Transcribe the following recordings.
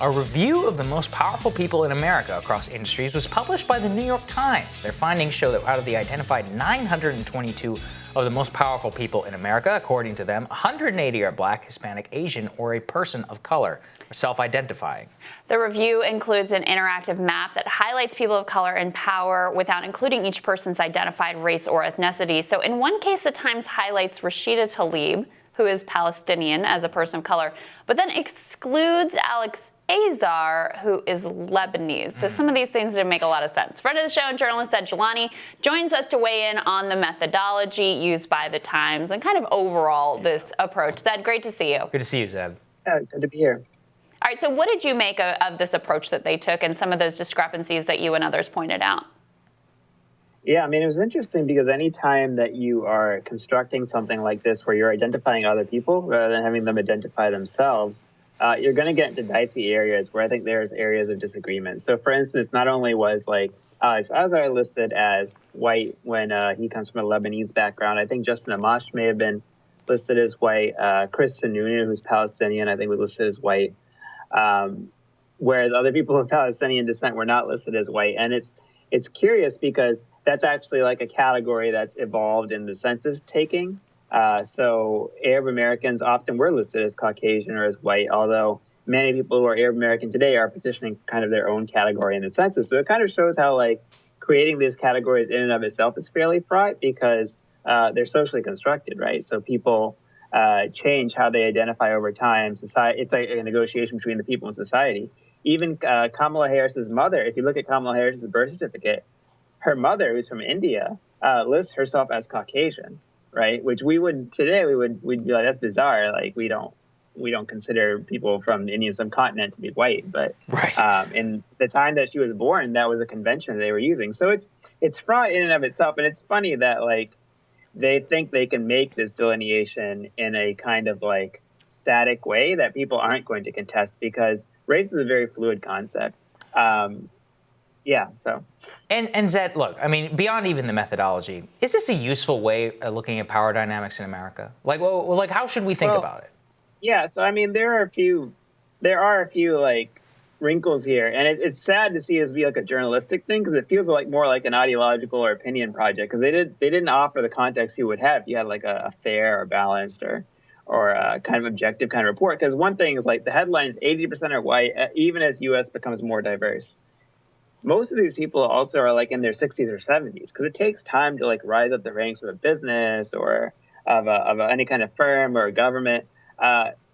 A review of the most powerful people in America across industries was published by the New York Times. Their findings show that out of the identified 922 of the most powerful people in America, according to them, 180 are Black, Hispanic, Asian, or a person of color, self-identifying. The review includes an interactive map that highlights people of color in power without including each person's identified race or ethnicity. So in one case, the Times highlights Rashida Tlaib, who is Palestinian, as a person of color, but then excludes Alex Azar, who is Lebanese. So some of these things didn't make a lot of sense. Friend of the show and journalist Zaid Jilani joins us to weigh in on the methodology used by the Times and kind of overall this approach. Zaid, great to see you. Good to see you, Zaid. Good to be here. All right, so what did you make of this approach that they took and some of those discrepancies that you and others pointed out? Yeah, I mean, it was interesting because anytime that you are constructing something like this where you're identifying other people rather than having them identify themselves, you're going to get into dicey areas where I think there's areas of disagreement. So, for instance, not only was like Alex Azar listed as white when he comes from a Lebanese background, I think Justin Amash may have been listed as white. Chris Sununu, who's Palestinian, I think was listed as white. Whereas other people of Palestinian descent were not listed as white. And it's curious because that's actually like a category that's evolved in the census taking. So Arab Americans often were listed as Caucasian or as white, although many people who are Arab American today are petitioning kind of their own category in the census. So it kind of shows how like creating these categories in and of itself is fairly fraught because they're socially constructed, right? So people change how they identify over time. Society, it's like a negotiation between the people and society. Even Kamala Harris's mother, if you look at Kamala Harris's birth certificate, her mother, who's from India, lists herself as Caucasian, right? Which we'd be like, that's bizarre. Like we don't consider people from the Indian subcontinent to be white. But right. In the time that she was born, that was a convention they were using. So it's fraught in and of itself. And it's funny that like they think they can make this delineation in a kind of like static way that people aren't going to contest because race is a very fluid concept. So. And Zaid, look, I mean, beyond even the methodology, is this a useful way of looking at power dynamics in America? Like, well, how should we think about it? Yeah, so I mean, there are a few like wrinkles here, and it's sad to see this be like a journalistic thing because it feels like more like an ideological or opinion project because they didn't offer the context you would have if you had like a fair or balanced or a kind of objective kind of report. Because one thing is like the headline is 80% are white, even as U.S. becomes more diverse. Most of these people also are like in their 60s or 70s because it takes time to like rise up the ranks of a business or of any kind of firm or government.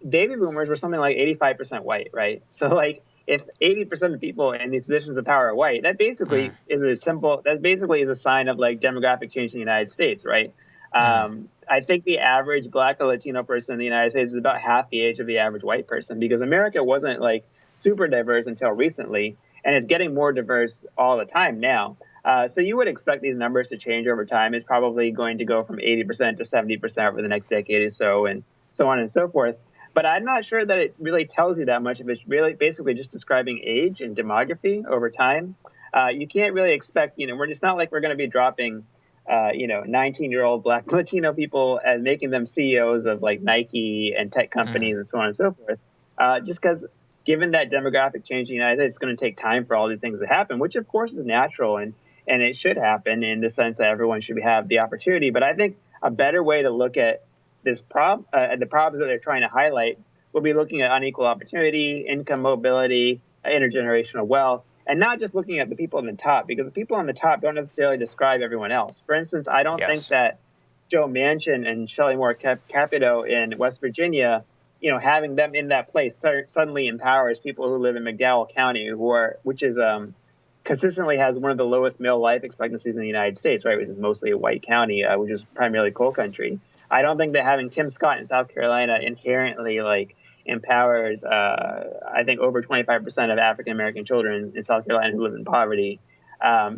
Baby boomers were something like 85% white, right? So like if 80% of people in these positions of power are white, that basically is a sign of like demographic change in the United States, right? I think the average Black or Latino person in the United States is about half the age of the average white person because America wasn't like super diverse until recently. And it's getting more diverse all the time now. So you would expect these numbers to change over time. It's probably going to go from 80% to 70% over the next decade or so, and so on and so forth. But I'm not sure that it really tells you that much if it's really basically just describing age and demography over time. You can't really expect, it's not like we're going to be dropping, 19-year-old Black Latino people and making them CEOs of like Nike and tech companies and so on and so forth. Just because given that demographic change in the United States, it's going to take time for all these things to happen, which of course is natural and it should happen in the sense that everyone should have the opportunity. But I think a better way to look at this the problems that they're trying to highlight will be looking at unequal opportunity, income mobility, intergenerational wealth, and not just looking at the people on the top, because the people on the top don't necessarily describe everyone else. For instance, I don't think that Joe Manchin and Shelley Moore Capito in West Virginia, having them in that place suddenly empowers people who live in McDowell County, which is consistently has one of the lowest male life expectancies in the United States, right, which is mostly a white county, which is primarily coal country. I don't think that having Tim Scott in South Carolina inherently like empowers, I think, over 25% of African American children in South Carolina who live in poverty.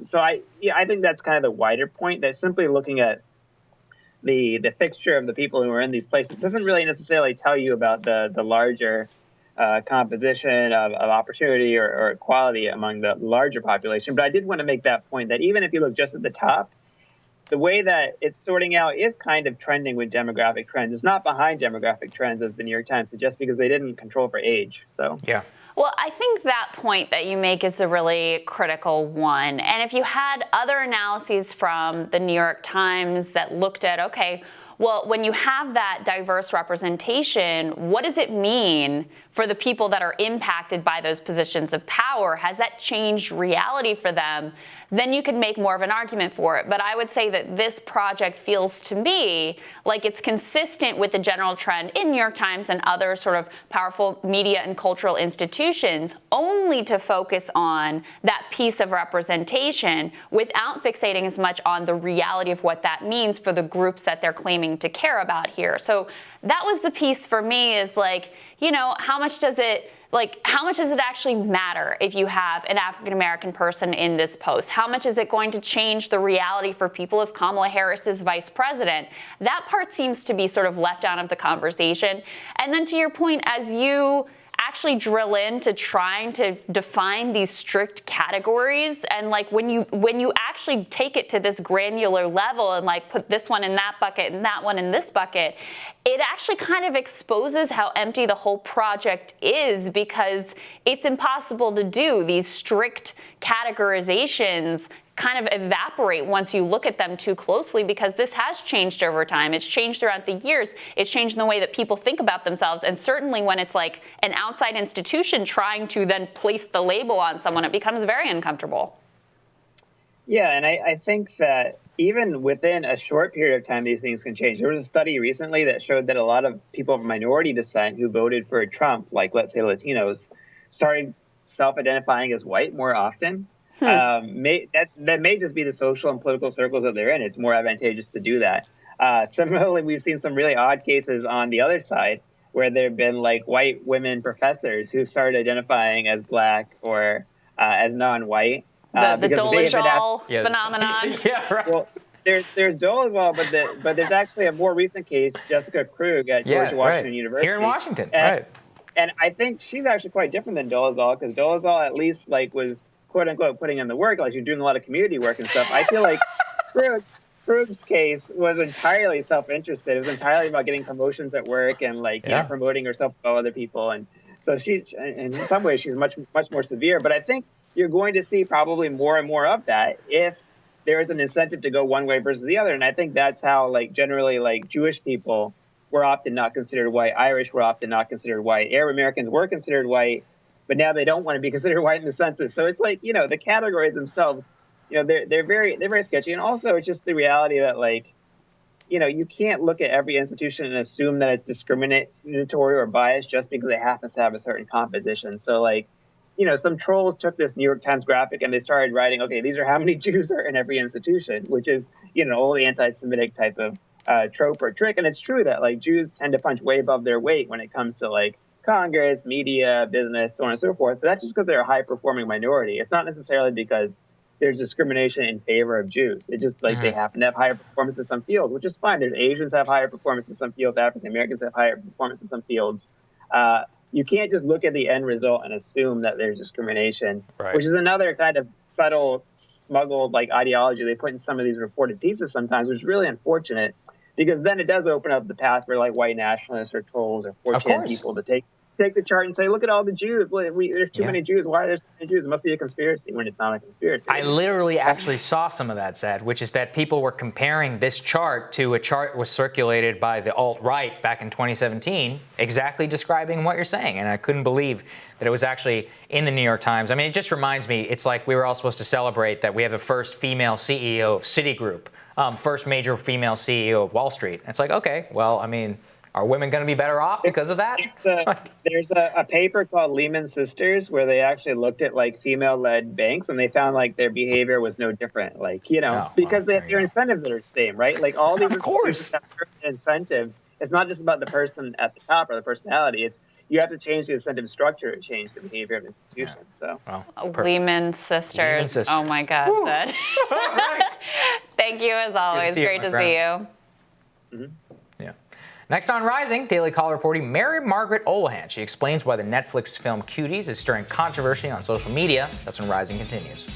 So I think that's kind of the wider point, that simply looking at the fixture of the people who are in these places doesn't really necessarily tell you about the larger composition of opportunity or equality among the larger population. But I did want to make that point that even if you look just at the top, the way that it's sorting out is kind of trending with demographic trends. It's not behind demographic trends, as the New York Times suggests, because they didn't control for age. So yeah. Well, I think that point that you make is a really critical one. And if you had other analyses from the New York Times that looked at, okay, well, when you have that diverse representation, what does it mean for the people that are impacted by those positions of power? Has that changed reality for them? Then you could make more of an argument for it. But I would say that this project feels to me like it's consistent with the general trend in New York Times and other sort of powerful media and cultural institutions only to focus on that piece of representation without fixating as much on the reality of what that means for the groups that they're claiming to care about here. So that was the piece for me, is like, you know, how much does it actually matter if you have an African-American person in this post? How much is it going to change the reality for people if Kamala Harris is vice president? That part seems to be sort of left out of the conversation. And then to your point, as you actually drill into trying to define these strict categories, and like when you actually take it to this granular level and like put this one in that bucket and that one in this bucket, it actually kind of exposes how empty the whole project is, because it's impossible to do. These strict categorizations kind of evaporate once you look at them too closely, because this has changed over time. It's changed throughout the years. It's changed in the way that people think about themselves. And certainly when it's like an outside institution trying to then place the label on someone, it becomes very uncomfortable. Yeah, and I think that even within a short period of time, these things can change. There was a study recently that showed that a lot of people of minority descent who voted for Trump, like let's say Latinos, started self-identifying as white more often. That may just be the social and political circles that they're in. It's more advantageous to do that. Similarly, we've seen some really odd cases on the other side where there have been like white women professors who started identifying as black or as non-white. The dolezal phenomenon. Yeah, right. Well, there's dolezal, but there's actually a more recent case, Jessica Krug at George Washington University. Here in Washington, right. And I think she's actually quite different than dolezal, because dolezal at least like was quote unquote putting in the work, like she's doing a lot of community work and stuff. I feel like Krug's case was entirely self-interested. It was entirely about getting promotions at work and like you know, promoting herself above other people. And so she, in some ways, she's much more severe. But I think you're going to see probably more and more of that if there is an incentive to go one way versus the other. And I think that's how like generally like Jewish people were often not considered white. Irish were often not considered white. Arab Americans were considered white, but now they don't want to be considered white in the census. So it's like, you know, the categories themselves, you know, they're very sketchy. And also it's just the reality that like, you know, you can't look at every institution and assume that it's discriminatory or biased just because it happens to have a certain composition. So like, you know, some trolls took this New York Times graphic and they started writing, okay, these are how many Jews are in every institution, which is, you know, all the anti-Semitic type of trope or trick. And it's true that like Jews tend to punch way above their weight when it comes to like Congress, media, business, so on and so forth. But that's just because they're a high-performing minority. It's not necessarily because there's discrimination in favor of Jews. It's just like they happen to have higher performance in some fields, which is fine. There's Asians have higher performance in some fields. African Americans have higher performance in some fields. You can't just look at the end result and assume that there's discrimination, which is another kind of subtle, smuggled like ideology they put in some of these reported pieces sometimes, which is really unfortunate. Because then it does open up the path for like white nationalists or trolls or 4chan people to take the chart and say, look at all the Jews. There's too many Jews. Why are there so many Jews? It must be a conspiracy, when it's not a conspiracy. I literally actually saw some of that, Zaid, which is that people were comparing this chart to a chart was circulated by the alt-right back in 2017, exactly describing what you're saying. And I couldn't believe that it was actually in the New York Times. I mean, it just reminds me, it's like we were all supposed to celebrate that we have the first female CEO of Citigroup, first major female CEO of Wall Street. It's like, okay, well, I mean, are women going to be better off because of that? There's a paper called Lehman Sisters where they actually looked at like female-led banks and they found like their behavior was no different. Like, you know, because they have their incentives that are the same, right? Like all these incentives. It's not just about the person at the top or the personality. It's you have to change the incentive structure to change the behavior of institutions. So, Lehman Sisters. Oh my God, Zaid. Thank you as always. Great to see you. Mm-hmm. Yeah. Next on Rising, Daily Caller reporting Mary Margaret Olohan. She explains why the Netflix film Cuties is stirring controversy on social media. That's when Rising continues.